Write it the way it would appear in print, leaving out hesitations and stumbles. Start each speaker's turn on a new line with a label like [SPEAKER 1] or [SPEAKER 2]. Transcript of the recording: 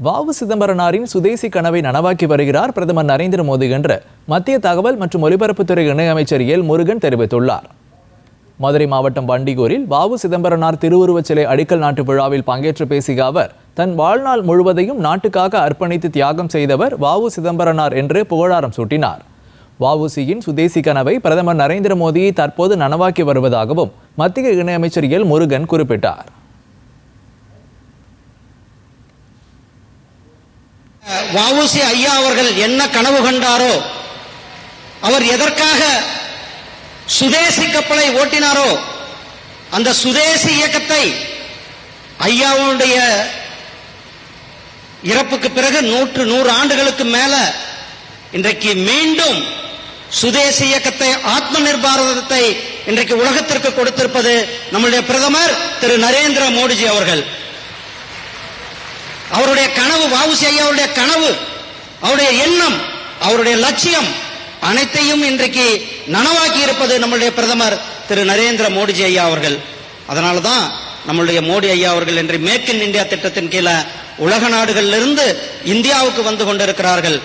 [SPEAKER 1] வாவு சிதம்பரனாரின் சுதேசி கனவை நனவாக்கி வருகிறார் பிரதமர் நரேந்திர மோடி என்று மத்திய தகவல் மற்றும் ஒலிபரப்புத்துறை இணையமைச்சர் எல் முருகன் தெரிவித்துள்ளார். மதுரை மாவட்டம் வண்டிகூரில் வாவு சிதம்பரனார் திருவுருவச் சிலை அடிக்கல் நாட்டு விழாவில் பங்கேற்று பேசிய அவர், தன் வாழ்நாள் முழுவதையும் நாட்டுக்காக அர்ப்பணித்து தியாகம் செய்தவர் வாவு சிதம்பரனார் என்று புகழாரம் சூட்டினார். வஉசியின் சுதேசி கனவை பிரதமர் நரேந்திர மோடி தற்போது நனவாக்கி வருவதாகவும் மத்திய இணையமைச்சர் எல் முருகன் குறிப்பிட்டார்.
[SPEAKER 2] வஉசி ஐயா அவர்கள் என்ன கனவு கண்டாரோ, அவர் எதற்காக சுதேசி கப்பலை ஓட்டினாரோ, அந்த சுதேசி இயக்கத்தை ஐயாவுடைய இறப்புக்கு பிறகு 100 ஆண்டுகளுக்கு மேல இன்றைக்கு மீண்டும் சுதேசி இயக்கத்தை, ஆத்ம நிர்பாரதத்தை இன்றைக்கு உலகத்திற்கு கொடுத்திருப்பது நம்முடைய பிரதமர் திரு நரேந்திர மோடிஜி அவர்கள். அவருடைய கனவு, வஉசி ஐயாவுடைய கனவு, அவருடைய எண்ணம், அவருடைய லட்சியம் அனைத்தையும் இன்றைக்கு நனவாக்கி இருப்பது நம்முடைய பிரதமர் திரு நரேந்திர மோடிஜி ஐயா அவர்கள். அதனாலதான் நம்முடைய மோடி ஐயா அவர்கள் இன்று மேக் இன் இந்தியா திட்டத்தின் கீழே உலக நாடுகளிலிருந்து இந்தியாவுக்கு வந்து கொண்டிருக்கிறார்கள்.